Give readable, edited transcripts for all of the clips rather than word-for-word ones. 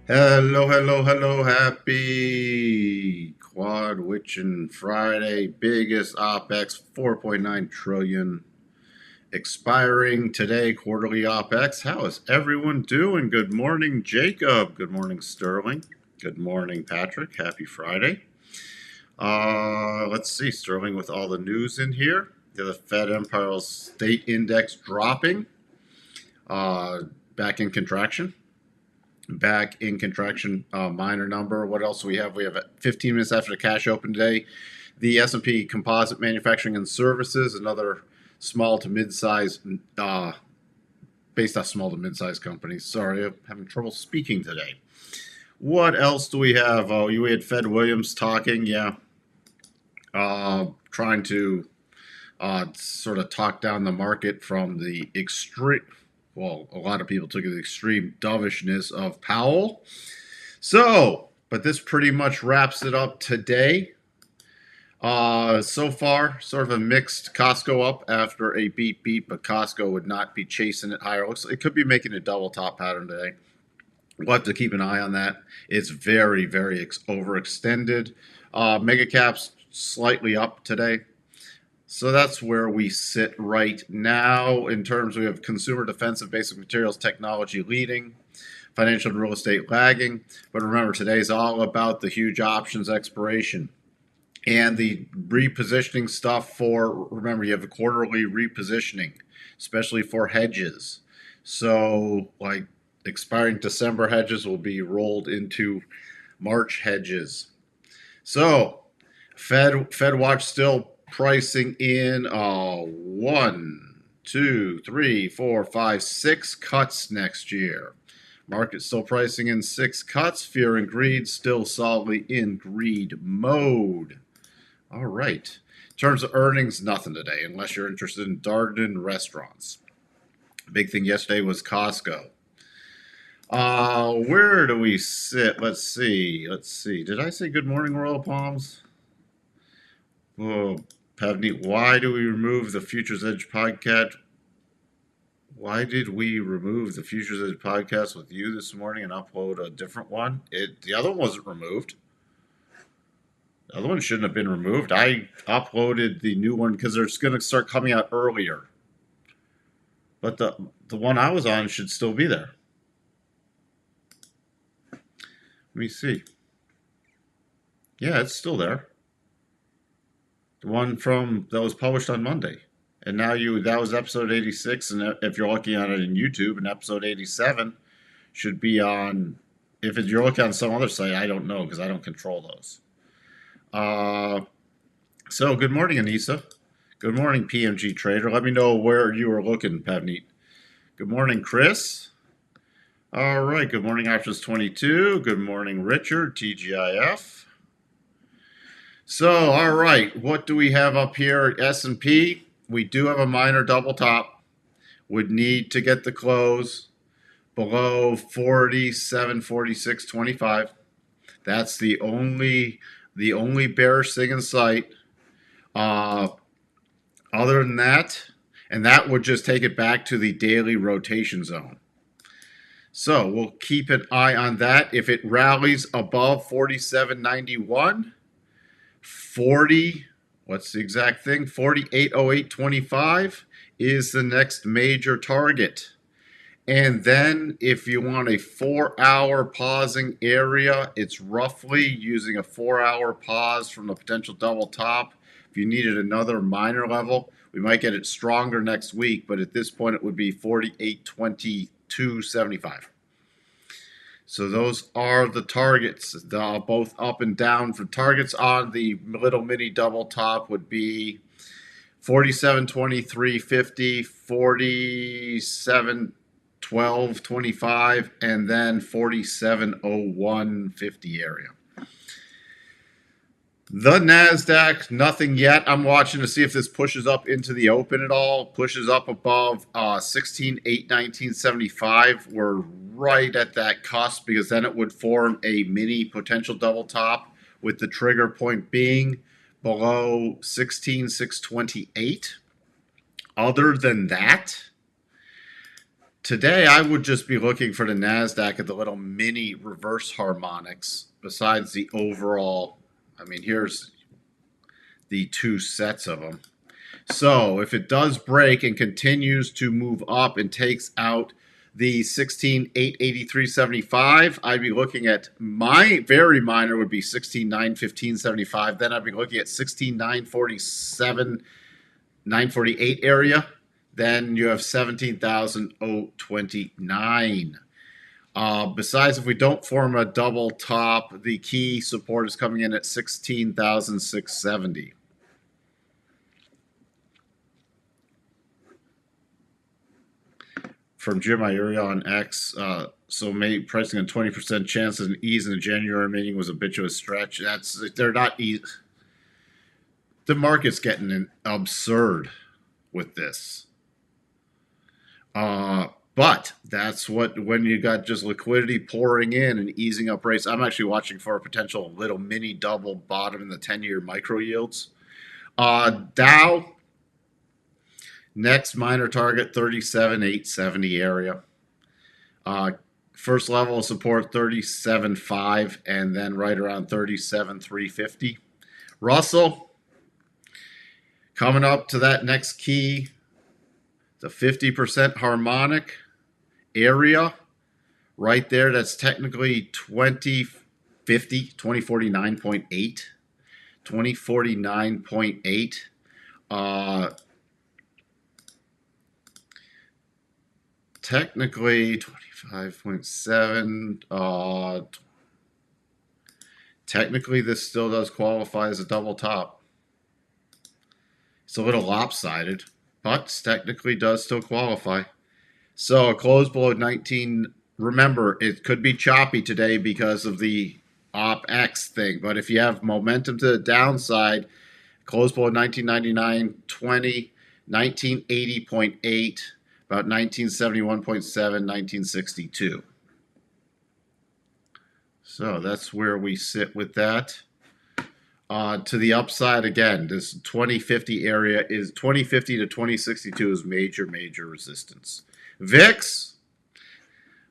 Hello, hello, hello. Happy Quad Witchin' Friday. Biggest OpEx 4.9 trillion expiring today. Quarterly OpEx. How is everyone doing? Good morning, Jacob. Good morning, Sterling. Good morning, Patrick. Happy Friday. Let's see, Sterling with all the news in here. The Fed Empire State Index dropping. Uh, Back in contraction. Minor number. What else do we have? We have 15 minutes after the cash open today. The S&P Composite Manufacturing and Services, another small to mid-size, based off small to mid-size companies. Sorry, I'm having trouble speaking today. What else do we have? Oh, we had Fed Williams talking, yeah, trying to sort of talk down the market from the extreme. Well, a lot of people took the extreme dovishness of Powell. So, but this pretty much wraps it up today. So far, sort of a mixed. Costco up after a beat, but Costco would not be chasing it higher. It could be making a double top pattern today. We'll have to keep an eye on that. It's very, very overextended. Mega caps slightly up today. So that's where we sit right now in terms we have consumer defensive basic materials technology leading, financial and real estate lagging. But remember, today's all about the huge options expiration and the repositioning stuff for, remember, you have a quarterly repositioning, especially for hedges. So like expiring December hedges will be rolled into March hedges. So Fed watch still pricing in 1, 2, 3, 4, 5, 6 cuts next year. Market still pricing in 6 cuts. Fear and greed still solidly in greed mode. All right. In terms of earnings, nothing today, unless you're interested in Darden restaurants. Big thing yesterday was Costco. Where do we sit? Let's see. Did I say good morning, Royal Palms? Oh, Pavneet, why do we remove the Futures Edge podcast? Why did we remove the Futures Edge podcast with you this morning and upload a different one? The other one wasn't removed. The other one shouldn't have been removed. I uploaded the new one because they're going to start coming out earlier. But the one I was on should still be there. Let me see. Yeah, it's still there. The one from that was published on Monday. And now that was episode 86, and if you're looking at it in YouTube, and episode 87 should be on. If you're looking on some other site, I don't know because I don't control those. So good morning, Anissa. Good morning, PMG Trader. Let me know where you were looking, Pavneet. Good morning, Chris. All right. Good morning, Options 22. Good morning, Richard, TGIF. So, all right. What do we have up here? S&P. We do have a minor double top. Would need to get the close below 47.46.25. That's the only bearish thing in sight. Other than that, and that would just take it back to the daily rotation zone. So we'll keep an eye on that. If it rallies above 47.91, 40, what's the exact thing? 48.08.25 is the next major target. And then if you want a 4-hour pausing area, it's roughly using a 4-hour pause from the potential double top. If you needed another minor level, we might get it stronger next week, but at this point it would be 48.22.75. So those are the targets, both up and down. For targets on the little mini double top would be 47.23.50, 47.12.25, and then 47.01.50 area. The NASDAQ, nothing yet. I'm watching to see if this pushes up into the open at all. Pushes up above 16.819.75. We're right at that cusp because then it would form a mini potential double top with the trigger point being below 16.628. Other than that, Today, I would just be looking for the NASDAQ at the little mini reverse harmonics besides the overall. I mean, here's the two sets of them. So if it does break and continues to move up and takes out the 16,883.75, I'd be looking at my very minor would be 16,915.75. Then I'd be looking at 16,947, 948 area. Then you have 17,029. Besides, if we don't form a double top, the key support is coming in at 16,670. From Jim Ioria on X, so pricing a 20% chance of an ease in the January meeting was a bit of a stretch. They're not easy. The market's getting absurd with this. But that's when you got just liquidity pouring in and easing up rates. I'm actually watching for a potential little mini double bottom in the 10-year micro yields. Dow, next minor target 37,870 area. First level of support 37.5 and then right around 37,350. Russell, coming up to that next key, the 50% harmonic area right there. That's technically 2050, 2049.8, 2049.8. Technically 25.7. Technically, this still does qualify as a double top. It's a little lopsided, but technically does still qualify. So a close below 19. Remember, it could be choppy today because of the OpEx thing. But if you have momentum to the downside, close below 1999.20, 1980.8, about 1971.7, 1962. So that's where we sit with that. To the upside, again, this 2050 area is 2050 to 2062 is major resistance. VIX,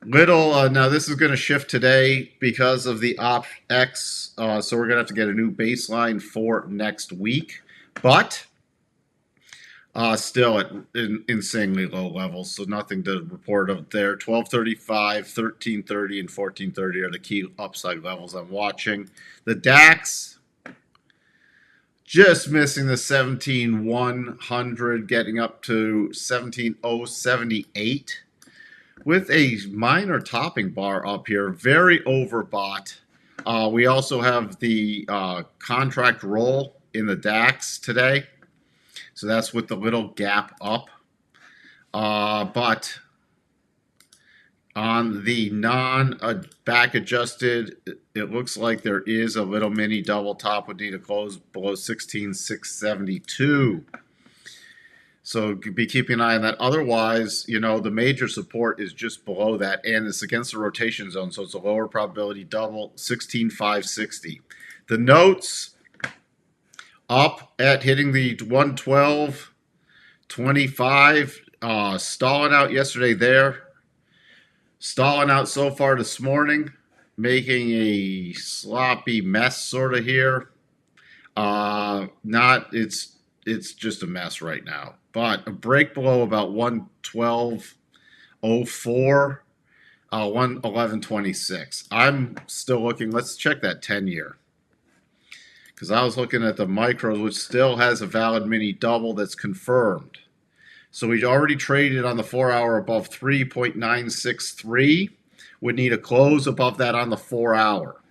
little, now this is going to shift today because of the OpEx, so we're going to have to get a new baseline for next week, but still at insanely low levels, so nothing to report of there. 1235, 1330, and 1430 are the key upside levels I'm watching. The DAX, just missing the 17,100, getting up to 17,078 with a minor topping bar up here. Very overbought. We also have the contract roll in the DAX today. So that's with the little gap up. But on the non-back adjusted, it looks like there is a little mini double top. Would need to close below 16,672. So be keeping an eye on that. Otherwise, you know, the major support is just below that, and it's against the rotation zone, so it's a lower probability double, 16,560. The notes up at hitting the 112.25, stalling out yesterday there. Stalling out so far this morning, making a sloppy mess sort of here. It's just a mess right now. But a break below about 112.04, 111.26. I'm still looking. Let's check that 10-year. Because I was looking at the micros, which still has a valid mini double that's confirmed. So we already traded on the 4-hour above 3.963. Would need a close above that on the 4-hour.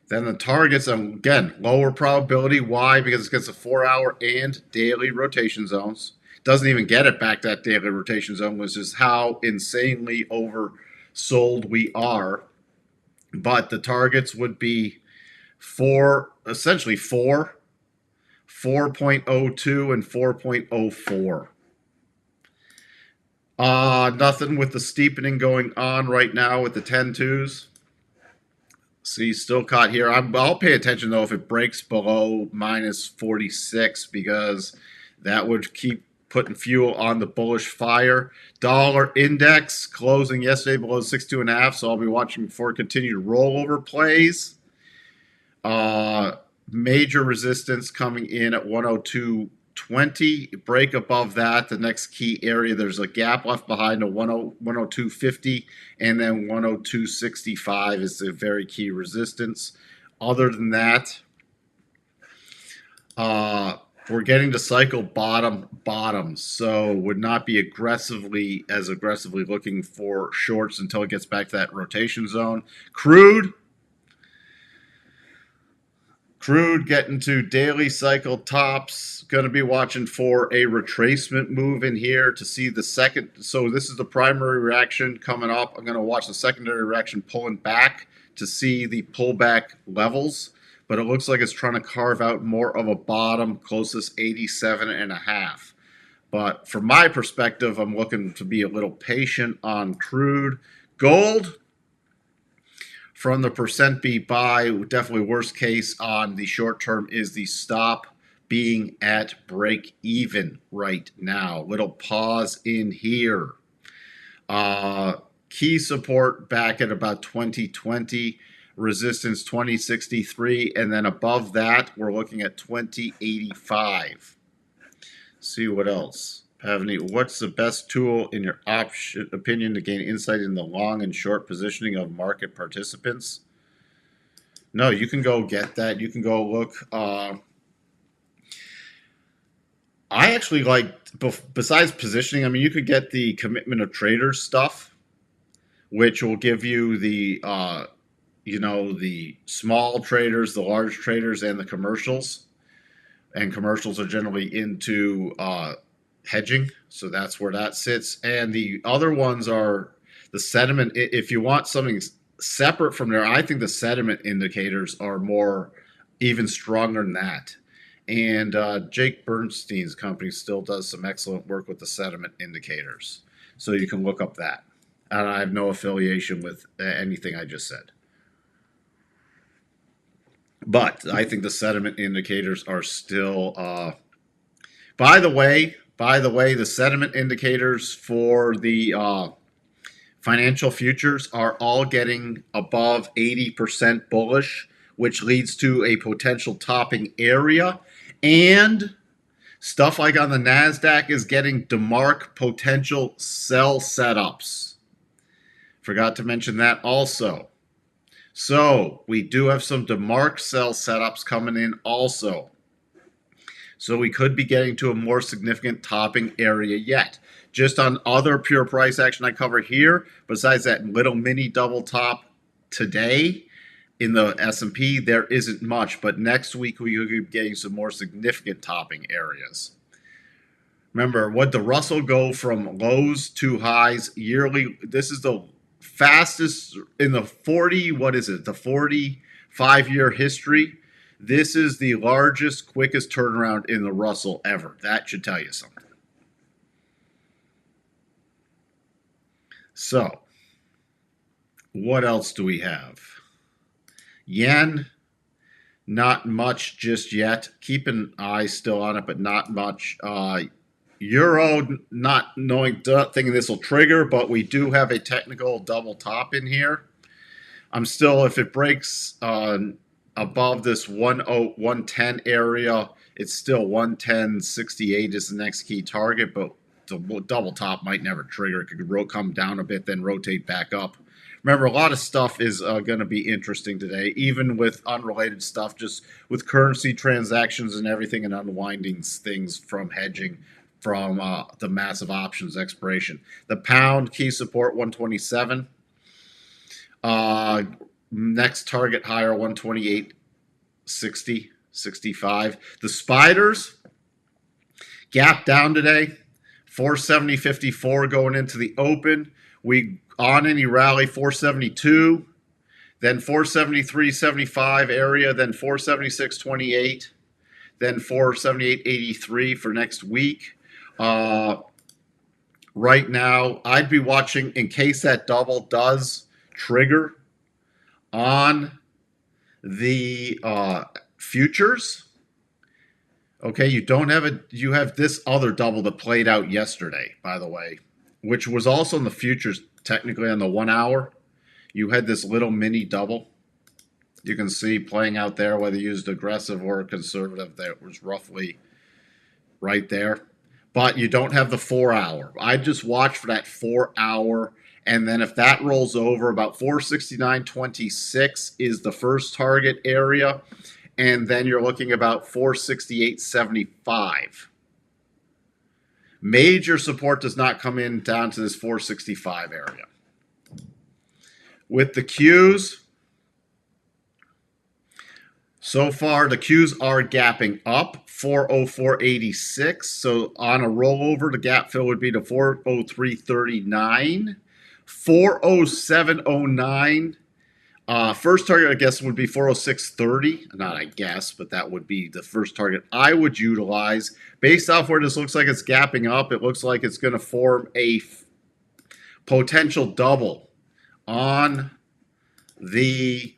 Then the targets, again, lower probability. Why? Because it's against the 4-hour and daily rotation zones. Doesn't even get it back that daily rotation zone, which is how insanely oversold we are. But the targets would be essentially 4, 4.02, and 4.04. Nothing with the steepening going on right now with the 10-2s. See, still caught here. I'll pay attention, though, if it breaks below minus 46, because that would keep putting fuel on the bullish fire. Dollar index closing yesterday below 62.5, so I'll be watching for continued rollover plays. Major resistance coming in at 102.20. Break above that, the next key area, there's a gap left behind a 102.50, and then 102.65 is the very key resistance. Other than that, we're getting to cycle bottoms, so would not be aggressively looking for shorts until it gets back to that rotation zone. Crude getting to daily cycle tops. Going to be watching for a retracement move in here to see the second. So this is the primary reaction coming up. I'm going to watch the secondary reaction pulling back to see the pullback levels. But it looks like it's trying to carve out more of a bottom, closest 87.5. But from my perspective, I'm looking to be a little patient on crude. Gold, from the percent beat buy, definitely worst case on the short term is the stop being at break even right now. Little pause in here. Key support back at about 2020. Resistance 2063, and then above that we're looking at 2085. See what else. What's the best tool in your opinion to gain insight in the long and short positioning of market participants? No, you can go get that. You can go look. I actually like, besides positioning, I mean, you could get the commitment of traders stuff, which will give you the the small traders, the large traders, and the commercials. And commercials are generally into hedging, so that's where that sits. And the other ones are the sentiment. If you want something separate from there, I think the sentiment indicators are more even stronger than that. And Jake Bernstein's company still does some excellent work with the sentiment indicators, so you can look up that. And I have no affiliation with anything I just said. But I think the sentiment indicators are still. By the way, the sentiment indicators for the financial futures are all getting above 80% bullish, which leads to a potential topping area. And stuff like on the NASDAQ is getting DeMark potential sell setups. Forgot to mention that also. So we do have some DeMark sell setups coming in also. So we could be getting to a more significant topping area yet. Just on other pure price action I cover here, besides that little mini double top today in the S&P, there isn't much. But next week we will be getting some more significant topping areas. Remember, what the Russell go from lows to highs yearly? This is the fastest in the 45-year history. This is the largest, quickest turnaround in the Russell ever. That should tell you something. So, what else do we have? Yen, not much just yet. Keep an eye still on it, but not much. Euro, not thinking this will trigger, but we do have a technical double top in here. I'm still, if it breaks above this 110 area, it's still 110.68 is the next key target, but the double top might never trigger. It could come down a bit, then rotate back up. Remember, a lot of stuff is going to be interesting today, even with unrelated stuff, just with currency transactions and everything, and unwinding things from hedging from the massive options expiration. The pound key support 127. Next target higher 128.60, 65. The spiders gap down today. 470.54 going into the open. We on any rally 472, then 473.75 area, then 476.28, then 478.83 for next week. Right now, I'd be watching in case that double does trigger on the futures. Okay, you have this other double that played out yesterday, by the way, which was also in the futures, technically on the 1 hour. You had this little mini double. You can see playing out there, whether you used aggressive or conservative, that was roughly right there. But you don't have the 4 hour. I just watch for that 4 hour. And then if that rolls over, about 469.26 is the first target area. And then you're looking about 468.75. Major support does not come in down to this 465 area. With the Qs, so far the Qs are gapping up 404.86. So on a rollover, the gap fill would be to 403.39, 407.09. First target, I guess, would be 406.30. Not I guess, but that would be the first target I would utilize. Based off where this looks like it's gapping up, it looks like it's going to form a potential double on the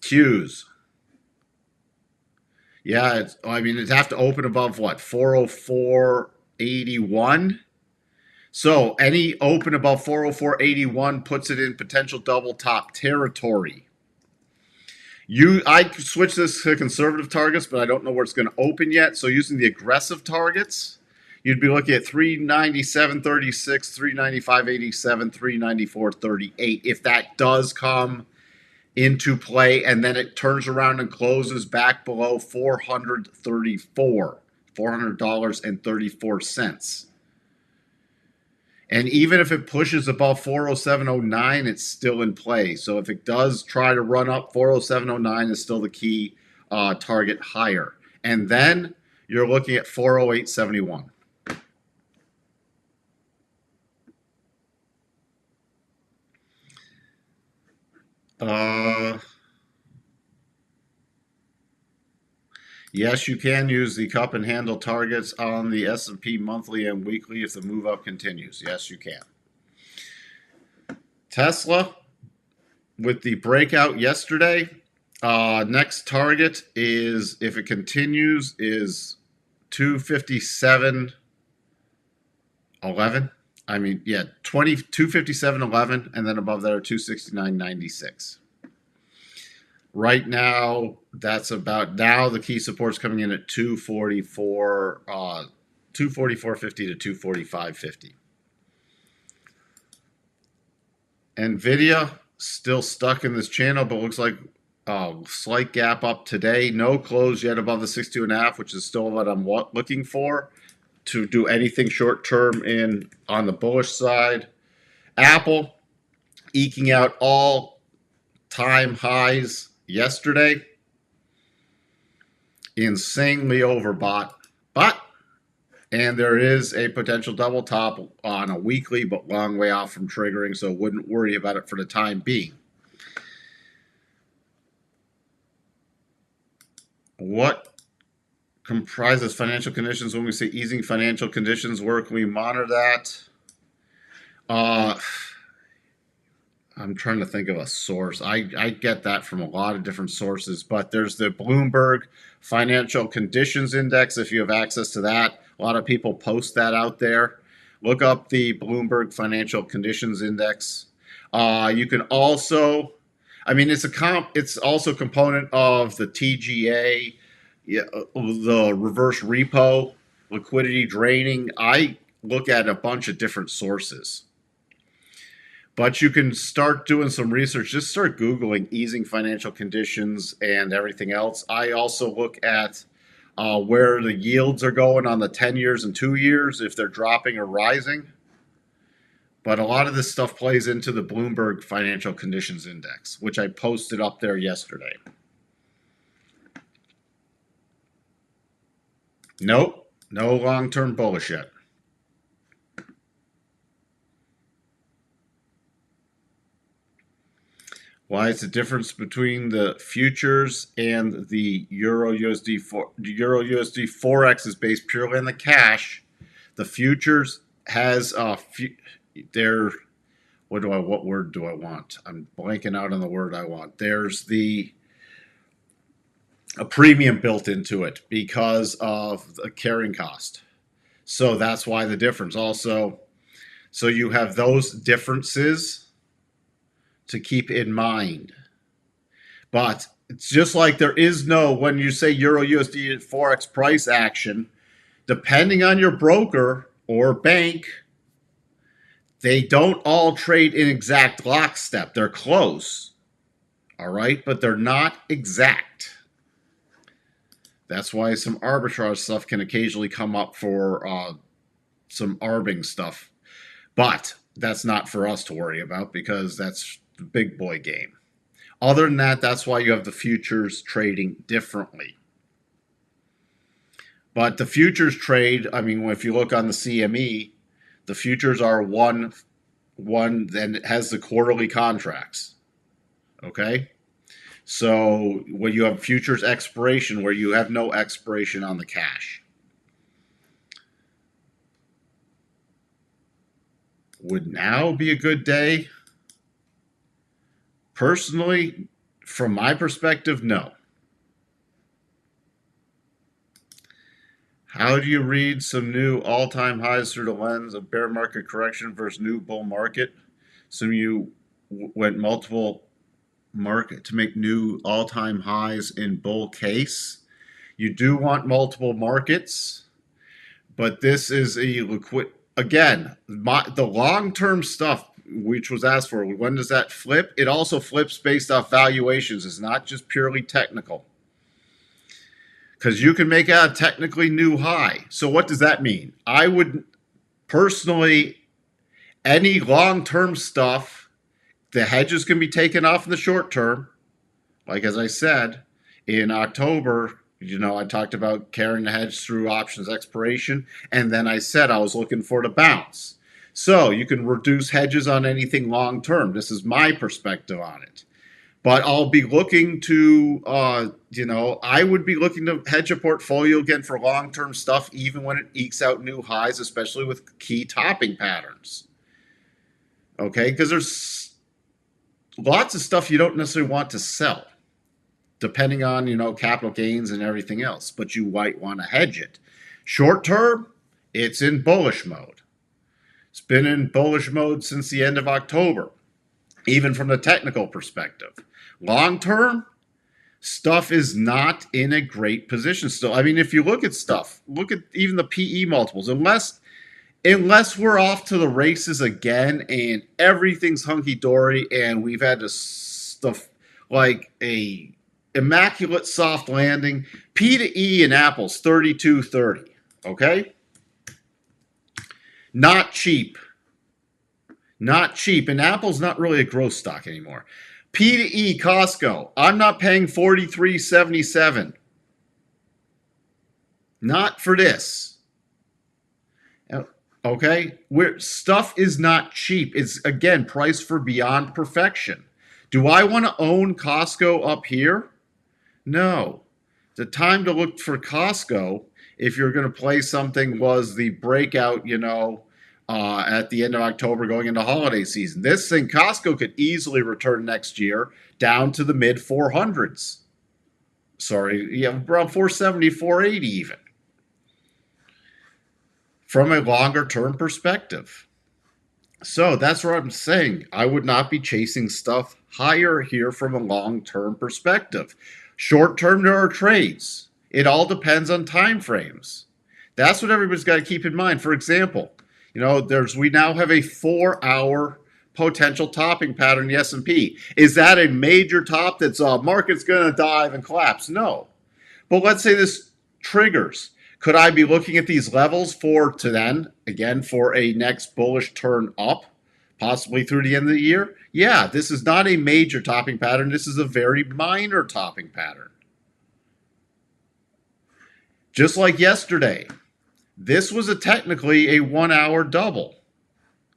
Qs. Yeah, it'd have to open above what? 404.81. So any open above 404.81 puts it in potential double top territory. I switch this to conservative targets, but I don't know where it's going to open yet. So using the aggressive targets, you'd be looking at 397.36, 395.87, 394.38. If that does come into play, and then it turns around and closes back below $434. And even if it pushes above 407.09, it's still in play. So if it does try to run up, 407.09 is still the key target higher. And then you're looking at 408.71. Yes, you can use the cup and handle targets on the S&P monthly and weekly if the move up continues. Yes, you can. Tesla, with the breakout yesterday, next target is, if it continues, is 257.11. I mean, yeah, 257.11, and then above there 269.96. Right now, that's about, now the key support's coming in at 244, 244.50 to 245.50. NVIDIA still stuck in this channel, but looks like slight gap up today. No close yet above the 62.5, which is still what I'm looking for to do anything short term on the bullish side. Apple eking out all time highs yesterday. Insanely overbought, and there is a potential double top on a weekly, but long way off from triggering, so wouldn't worry about it for the time being. What comprises financial conditions? When we say easing financial conditions, where can we monitor that? I'm trying to think of a source. I get that from a lot of different sources, but there's the Bloomberg Financial Conditions Index. If you have access to that, a lot of people post that out there. Look up the Bloomberg Financial Conditions Index. You can also, it's also a component of the TGA, the reverse repo, liquidity draining. I look at a bunch of different sources. But you can start doing some research. Just start Googling easing financial conditions and everything else. I also look at where the yields are going on the 10 years and 2 years, if they're dropping or rising. But a lot of this stuff plays into the Bloomberg Financial Conditions Index, which I posted up there yesterday. Nope, no long-term bullish yet. Why is the difference between the futures and the Euro USD forex is based purely on the cash. The futures has what word do I want? I'm blanking out on the word I want. There's the a premium built into it because of the carrying cost. So that's why the difference. Also, so you have those differences to keep in mind. But it's just like there is no, when you say Euro USD forex price action, depending on your broker or bank, they don't all trade in exact lockstep. They're close, all right, but they're not exact. That's why some arbitrage stuff can occasionally come up for some arbing stuff. But that's not for us to worry about because that's the big boy game. Other than that, that's why you have the futures trading differently. But the futures trade, I mean, if you look on the CME, the futures are one then it has the quarterly contracts. Okay? So when you have futures expiration where you have no expiration on the cash. Would now be a good day? Personally, from my perspective, no. How do you read some new all-time highs through the lens of bear market correction versus new bull market? Some you went multiple market to make new all-time highs in bull case. You do want multiple markets, but this is a liquid. Again, the long-term stuff, which was asked for, when does that flip? It also flips based off valuations. It's not just purely technical. Because you can make a technically new high. So what does that mean? I would personally, any long-term stuff, the hedges can be taken off in the short term. Like as I said, in October, I talked about carrying the hedge through options expiration, and then I said I was looking for the bounce. So you can reduce hedges on anything long term. This is my perspective on it. But I'll be looking to, I would be looking to hedge a portfolio again for long term stuff, even when it ekes out new highs, especially with key topping patterns. Okay, because there's lots of stuff you don't necessarily want to sell, depending on, capital gains and everything else, but you might want to hedge it. Short term, it's in bullish mode. It's been in bullish mode since the end of October, even from the technical perspective. Long term, stuff is not in a great position still. I mean, if you look at stuff, look at even the PE multiples, unless we're off to the races again and everything's hunky-dory and we've had stuff like a immaculate soft landing. P to E in Apple's 32.30. Okay? Not cheap. Not cheap. And Apple's not really a growth stock anymore. P to E Costco. I'm not paying $43.77. Not for this. Okay? Where stuff is not cheap. It's, again, priced for beyond perfection. Do I want to own Costco up here? No. The time to look for Costco, if you're going to play something, was the breakout, at the end of October going into holiday season. This thing, Costco could easily return next year down to the mid 400s. Sorry, around 470, 480 even. From a longer term perspective. So that's what I'm saying. I would not be chasing stuff higher here from a long-term perspective. Short-term, there are trades. It all depends on time frames. That's what everybody's got to keep in mind. For example, we now have a 4-hour potential topping pattern in the S&P. Is that a major top that's market's going to dive and collapse? No. But let's say this triggers. Could I be looking at these levels for a next bullish turn up, possibly through the end of the year? Yeah, this is not a major topping pattern. This is a very minor topping pattern. Just like yesterday, this was technically a 1-hour double.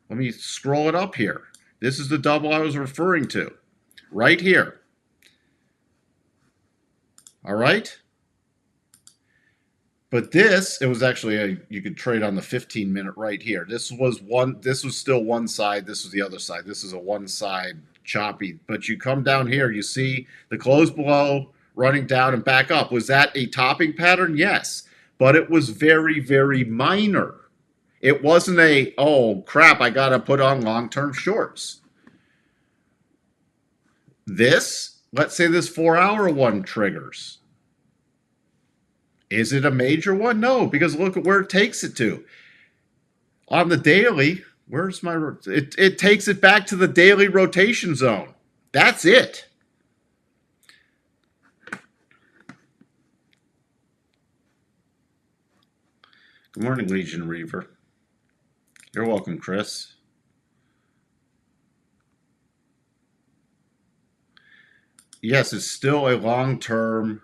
Let me scroll it up here. This is the double I was referring to, right here. All right? But it was actually you could trade on the 15-minute right here. This was still one side, this was the other side. This is a one side choppy. But you come down here, you see the close below, running down and back up. Was that a topping pattern? Yes. But it was very, very minor. It wasn't a, oh crap, I got to put on long-term shorts. This, let's say this 4-hour one triggers. Is it a major one? No, because look at where it takes it to. On the daily, where's my, it takes it back to the daily rotation zone. That's it. Good morning, Legion Reaver. You're welcome, Chris. Yes, it's still a long-term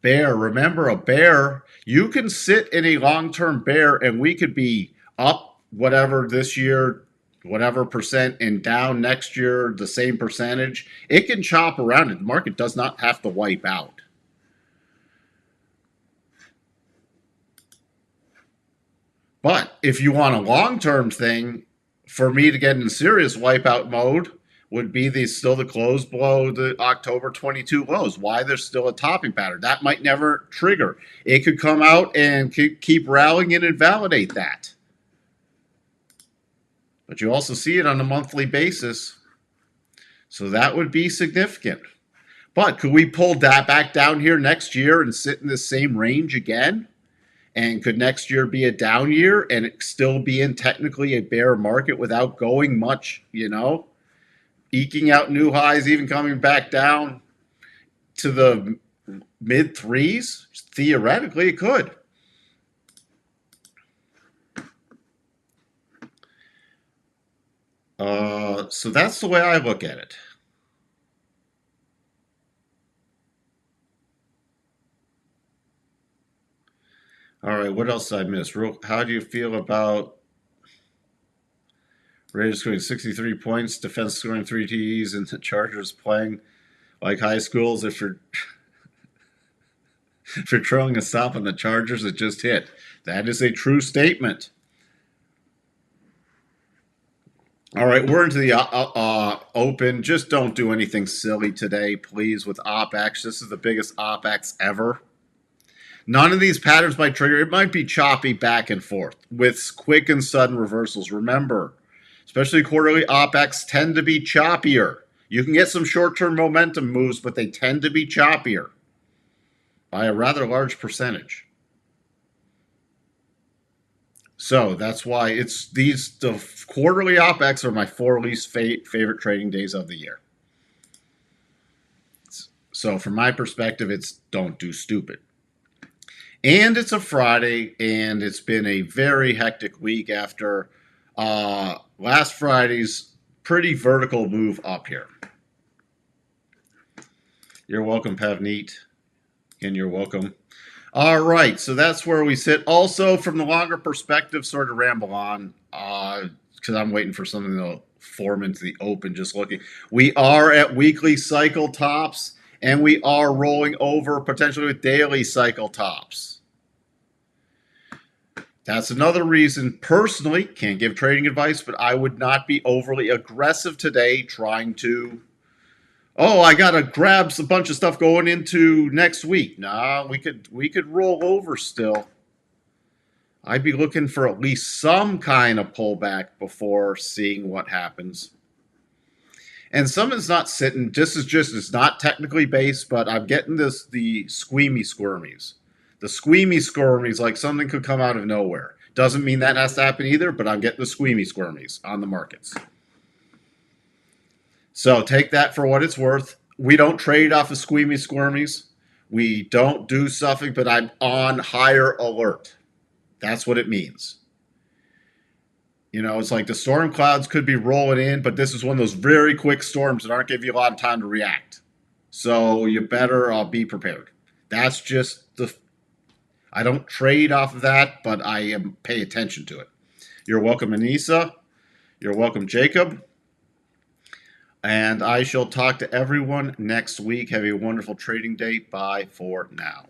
bear. Remember, a bear, you can sit in a long-term bear and we could be up whatever this year, whatever percent, and down next year the same percentage. It can chop around it. The market does not have to wipe out. But if you want a long-term thing, for me to get in serious wipeout mode, would be still the close below the October 22 lows. Why there's still a topping pattern. That might never trigger. It could come out and keep rallying and invalidate that. But you also see it on a monthly basis. So that would be significant. But could we pull that back down here next year and sit in the same range again? And could next year be a down year and it still be in technically a bear market without going much, eking out new highs, even coming back down to the mid threes? Theoretically, it could. So that's the way I look at it. All right, what else did I miss? How do you feel about Raiders scoring 63 points, defense scoring 3 TDs, and the Chargers playing like high schools? If you're trailing a stop on the Chargers, it just hit. That is a true statement. All right, we're into the open. Just don't do anything silly today, please, with OpEx. This is the biggest OpEx ever. None of these patterns might trigger. It might be choppy back and forth with quick and sudden reversals. Remember, especially quarterly OpEx tend to be choppier. You can get some short-term momentum moves, but they tend to be choppier by a rather large percentage. So that's why the quarterly OpEx are my 4 least favorite trading days of the year. So from my perspective, it's don't do stupid. And it's a Friday, and it's been a very hectic week after last Friday's pretty vertical move up here. You're welcome, Pavneet. And you're welcome. All right, so that's where we sit. Also, from the longer perspective, sort of ramble on, because I'm waiting for something to form into the open, just looking. We are at weekly cycle tops, and we are rolling over potentially with daily cycle tops. That's another reason, personally, can't give trading advice, but I would not be overly aggressive today trying to, I got to grab a bunch of stuff going into next week. Nah, we could roll over still. I'd be looking for at least some kind of pullback before seeing what happens. And some is not sitting. It's not technically based, but I'm getting the squeamy squirmies. The squeamy squirmies, like something could come out of nowhere. Doesn't mean that has to happen either, but I'm getting the squeamy squirmies on the markets. So take that for what it's worth. We don't trade off of squeamy squirmies. We don't do something, but I'm on higher alert. That's what it means. It's like the storm clouds could be rolling in, but this is one of those very quick storms that aren't giving you a lot of time to react. So you better be prepared. That's just I don't trade off of that, but I pay attention to it. You're welcome, Anissa. You're welcome, Jacob. And I shall talk to everyone next week. Have a wonderful trading day. Bye for now.